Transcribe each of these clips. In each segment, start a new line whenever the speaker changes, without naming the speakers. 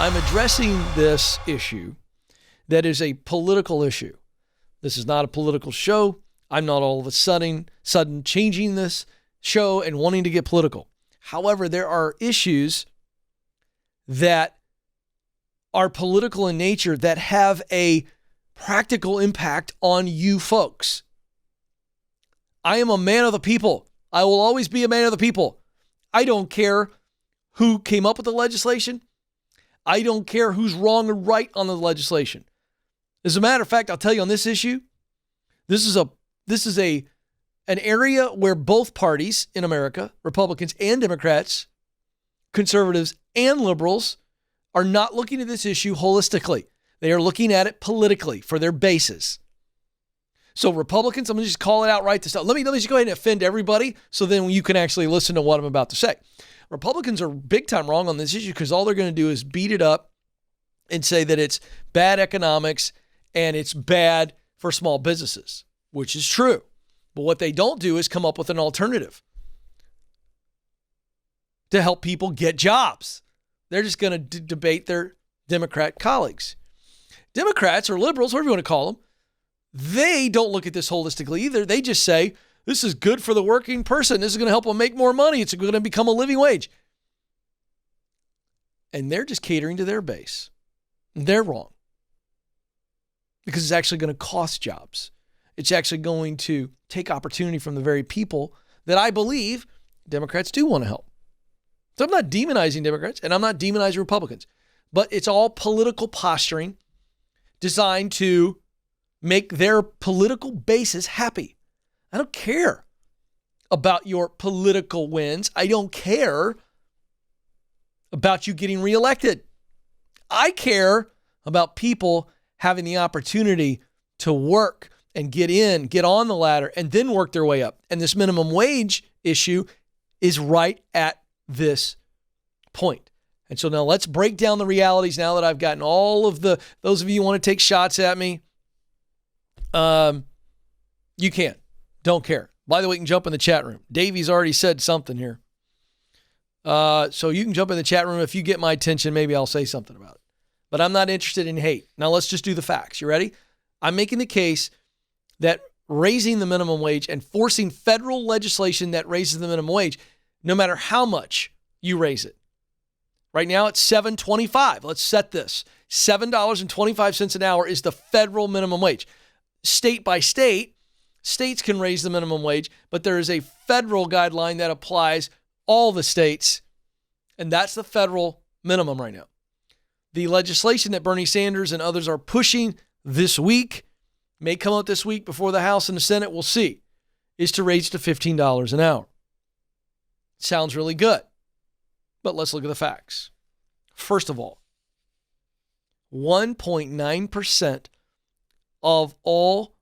I'm addressing this issue that is a political issue. This is not a political show. I'm not all of a sudden changing this show and wanting to get political. However, there are issues that are political in nature that have a practical impact on you folks. I am a man of the people. I will always be a man of the people. I don't care who came up with the legislation. I don't care who's wrong or right on the legislation. As a matter of fact, I'll tell you on this issue, this is an area where both parties in America, Republicans and Democrats, conservatives and liberals, are not looking at this issue holistically. They are looking at it politically for their bases. So Republicans, I'm going to just call it out right this time. Let me just go ahead and offend everybody so then you can actually listen to what I'm about to say. Republicans are big time wrong on this issue because all they're going to do is beat it up and say that it's bad economics and it's bad for small businesses, which is true. But what they don't do is come up with an alternative to help people get jobs. They're just going to debate their Democrat colleagues. Democrats or liberals, whatever you want to call them, they don't look at this holistically either. They just say, this is good for the working person. This is going to help them make more money. It's going to become a living wage. And they're just catering to their base. They're wrong. Because it's actually going to cost jobs. It's actually going to take opportunity from the very people that I believe Democrats do want to help. So I'm not demonizing Democrats and I'm not demonizing Republicans, but it's all political posturing designed to make their political bases happy. I don't care about your political wins. I don't care about you getting reelected. I care about people having the opportunity to work and get on the ladder and then work their way up. And this minimum wage issue is right at this point. And so now let's break down the realities now that I've gotten all of those of you who want to take shots at me. You can. Don't care. By the way, you can jump in the chat room. Davey's already said something here. So you can jump in the chat room. If you get my attention, maybe I'll say something about it. But I'm not interested in hate. Now let's just do the facts. You ready? I'm making the case that raising the minimum wage and forcing federal legislation that raises the minimum wage, no matter how much you raise it. Right now it's $7.25. Let's set this. $7.25 an hour is the federal minimum wage. State by state, states can raise the minimum wage, but there is a federal guideline that applies all the states, and that's the federal minimum right now. The legislation that Bernie Sanders and others are pushing this week, may come out this week before the House and the Senate, we'll see, is to raise to $15 an hour. Sounds really good, but let's look at the facts. First of all, 1.9% of all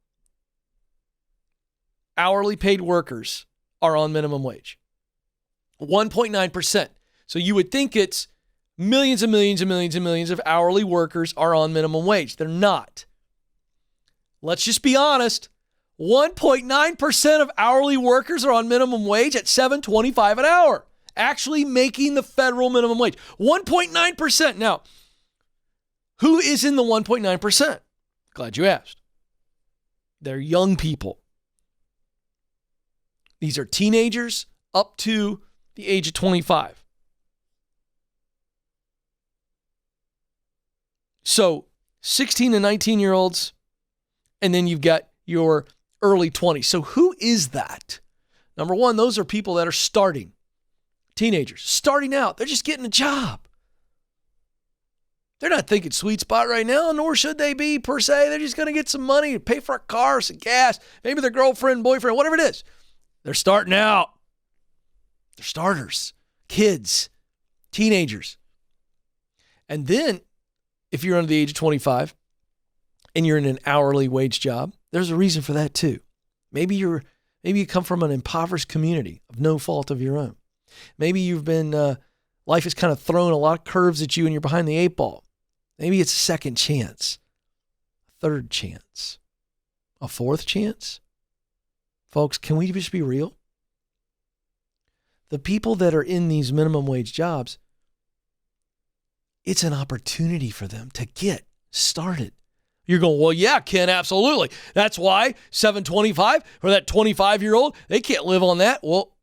hourly paid workers are on minimum wage. 1.9%. So you would think it's millions and millions and millions and millions of hourly workers are on minimum wage. They're not. Let's just be honest. 1.9% of hourly workers are on minimum wage at $7.25 an hour, actually making the federal minimum wage. 1.9%. Now, who is in the 1.9%? Glad you asked. They're young people. These are teenagers up to the age of 25. So 16 to 19-year-olds, and then you've got your early 20s. So who is that? Number one, those are people that are starting. Teenagers, starting out. They're just getting a job. They're not thinking sweet spot right now, nor should they be per se. They're just going to get some money to pay for a car, some gas, maybe their girlfriend, boyfriend, whatever it is. They're starting out. They're starters, kids, teenagers. And then if you're under the age of 25 and you're in an hourly wage job, there's a reason for that too. Maybe you come from an impoverished community of no fault of your own. Maybe you've been, life has kind of thrown a lot of curves at you and you're behind the eight ball. Maybe it's a second chance, a third chance, a fourth chance. Folks, can we just be real? The people that are in these minimum wage jobs, it's an opportunity for them to get started. You're going, well, yeah, Ken, absolutely. That's why $7.25 for that 25-year-old, they can't live on that. Well,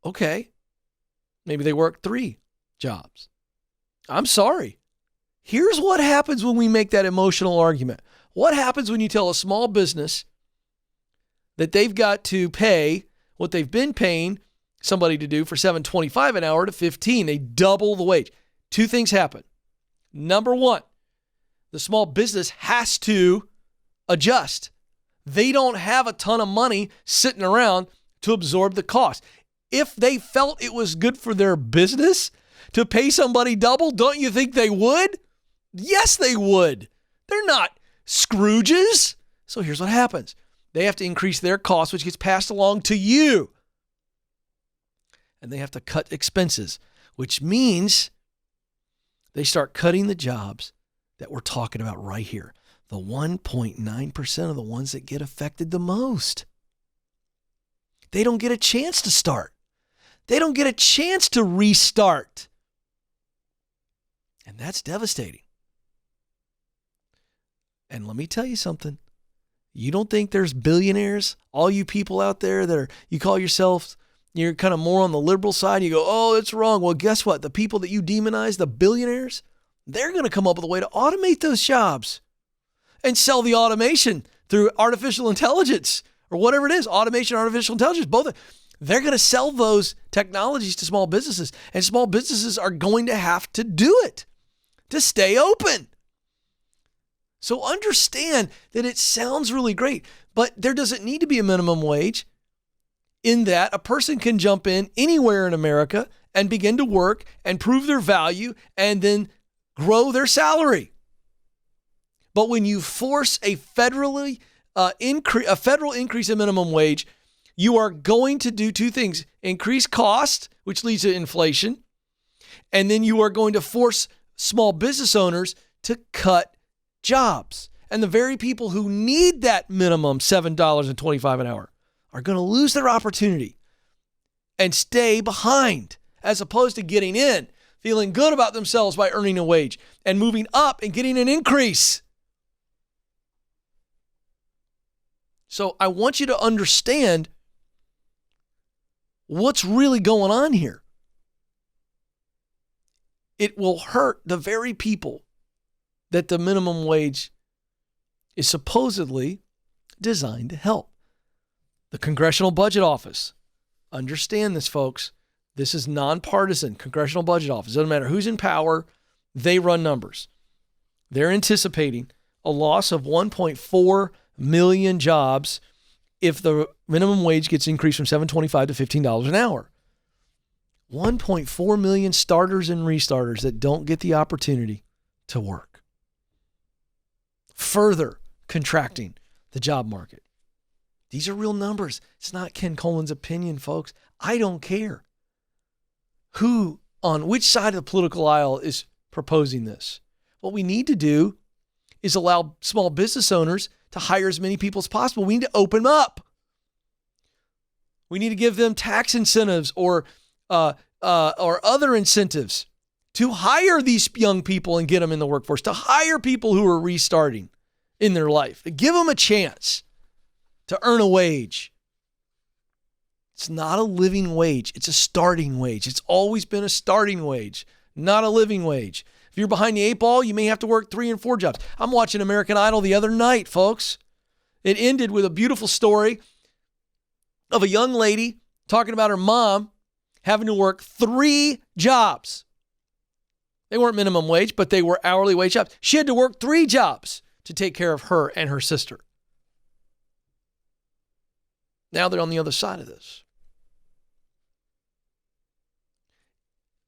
okay. Maybe they work 3 jobs. I'm sorry. Here's what happens when we make that emotional argument. What happens when you tell a small business that they've got to pay what they've been paying somebody to do for $7.25 an hour to $15? They double the wage. 2 things happen. Number 1, the small business has to adjust. They don't have a ton of money sitting around to absorb the cost. If they felt it was good for their business to pay somebody double, don't you think they would? Yes, they would. They're not Scrooges. So here's what happens. They have to increase their cost, which gets passed along to you. And they have to cut expenses, which means they start cutting the jobs that we're talking about right here. The 1.9% of the ones that get affected the most. They don't get a chance to start. They don't get a chance to restart. And that's devastating. And let me tell you something. You don't think there's billionaires? All you people out there that you call yourselves, you're kind of more on the liberal side. You go, oh, it's wrong. Well, guess what? The people that you demonize, the billionaires, they're going to come up with a way to automate those jobs and sell the automation through artificial intelligence or whatever it is, automation, artificial intelligence, both. They're going to sell those technologies to small businesses, and small businesses are going to have to do it to stay open. So understand that it sounds really great, but there doesn't need to be a minimum wage in that a person can jump in anywhere in America and begin to work and prove their value and then grow their salary. But when you force a federal increase in minimum wage, you are going to do 2 things: increase cost, which leads to inflation, and then you are going to force small business owners to cut jobs. And the very people who need that minimum $7.25 an hour are going to lose their opportunity and stay behind, as opposed to getting in, feeling good about themselves by earning a wage and moving up and getting an increase. So I want you to understand what's really going on here. It will hurt the very people that the minimum wage is supposedly designed to help. The Congressional Budget Office. Understand this, folks. This is nonpartisan. Congressional Budget Office. Doesn't matter who's in power. They run numbers. They're anticipating a loss of 1.4 million jobs if the minimum wage gets increased from $7.25 to $15 an hour. 1.4 million starters and restarters that don't get the opportunity to work. Further contracting the job market. These are real numbers. It's not Ken Coleman's opinion, folks. I don't care who on which side of the political aisle is proposing this. What we need to do is allow small business owners to hire as many people as possible. We need to open them up. We need to give them tax incentives or other incentives to hire these young people and get them in the workforce, to hire people who are restarting in their life, to give them a chance to earn a wage. It's not a living wage. It's a starting wage. It's always been a starting wage, not a living wage. If you're behind the 8 ball, you may have to work 3 and 4 jobs. I'm watching American Idol the other night, folks. It ended with a beautiful story of a young lady talking about her mom having to work 3 jobs. They weren't minimum wage, but they were hourly wage jobs. She had to work 3 jobs to take care of her and her sister. Now they're on the other side of this.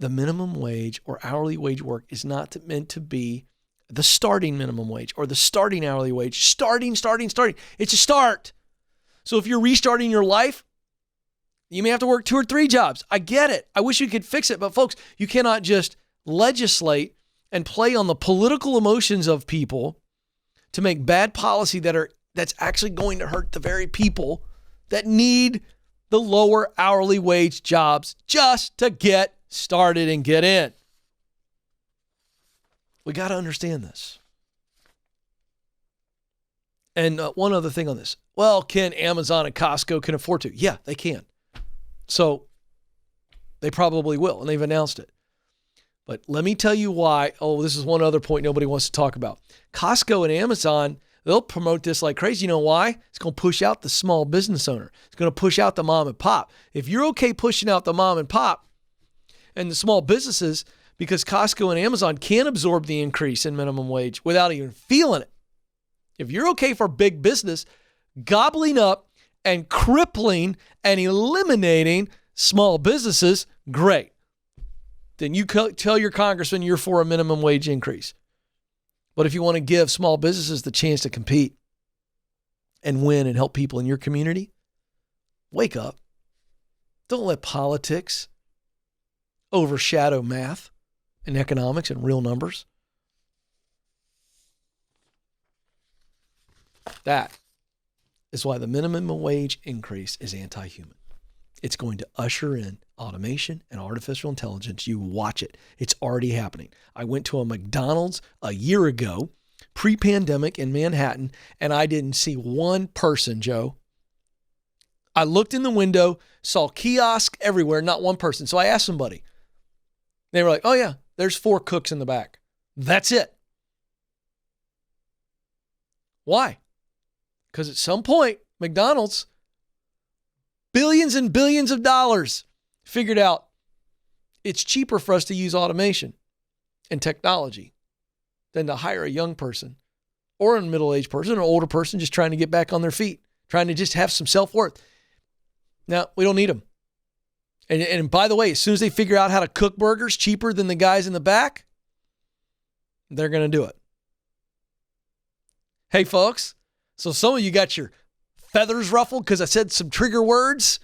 The minimum wage or hourly wage work is not meant to be the starting minimum wage or the starting hourly wage. Starting. It's a start. So if you're restarting your life, you may have to work 2 or 3 jobs. I get it. I wish we could fix it. But folks, you cannot just legislate and play on the political emotions of people to make bad policy that's actually going to hurt the very people that need the lower hourly wage jobs just to get started and get in. We got to understand this. And one other thing on this. Well, can Amazon and Costco can afford to? Yeah, they can. So they probably will, and they've announced it. But let me tell you why. Oh, this is one other point nobody wants to talk about. Costco and Amazon, they'll promote this like crazy. You know why? It's going to push out the small business owner. It's going to push out the mom and pop. If you're okay pushing out the mom and pop and the small businesses, because Costco and Amazon can absorb the increase in minimum wage without even feeling it. If you're okay for big business gobbling up and crippling and eliminating small businesses, great. Then you tell your congressman you're for a minimum wage increase. But if you want to give small businesses the chance to compete and win and help people in your community, wake up. Don't let politics overshadow math and economics and real numbers. That is why the minimum wage increase is anti-human. It's going to usher in automation and artificial intelligence. You watch it. It's already happening. I went to a McDonald's a year ago, pre-pandemic in Manhattan, and I didn't see one person, Joe. I looked in the window, saw kiosk everywhere, not one person. So I asked somebody. They were like, oh yeah, there's 4 cooks in the back. That's it. Why? Because at some point, McDonald's, billions and billions of dollars, figured out it's cheaper for us to use automation and technology than to hire a young person or a middle-aged person or an older person just trying to get back on their feet, trying to just have some self-worth. Now, we don't need them. And by the way, as soon as they figure out how to cook burgers cheaper than the guys in the back, they're going to do it. Hey, folks, so some of you got your feathers ruffled because I said some trigger words.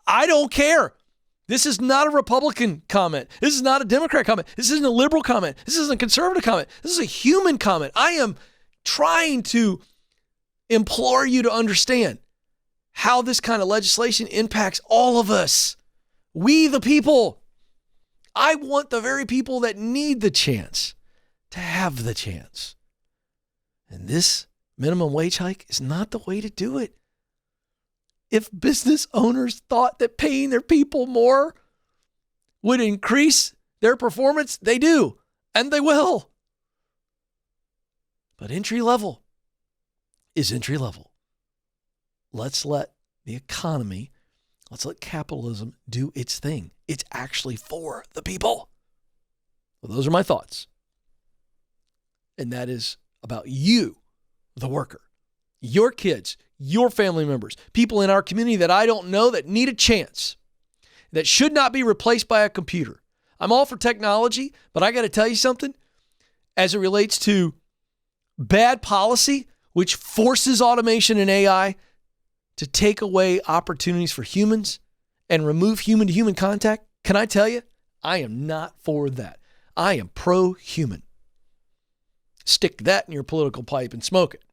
I don't care. This is not a Republican comment. This is not a Democrat comment. This isn't a liberal comment. This isn't a conservative comment. This is a human comment. I am trying to implore you to understand how this kind of legislation impacts all of us. We the people. I want the very people that need the chance to have the chance. And this minimum wage hike is not the way to do it. If business owners thought that paying their people more would increase their performance, they do, and they will. But entry level is entry level. Let's let the economy, let's let capitalism do its thing. It's actually for the people. Well, those are my thoughts. And that is about you, the worker, your kids, your family members, people in our community that I don't know that need a chance, that should not be replaced by a computer. I'm all for technology, but I got to tell you something. As it relates to bad policy, which forces automation and AI to take away opportunities for humans and remove human-to-human contact, can I tell you, I am not for that. I am pro-human. Stick that in your political pipe and smoke it.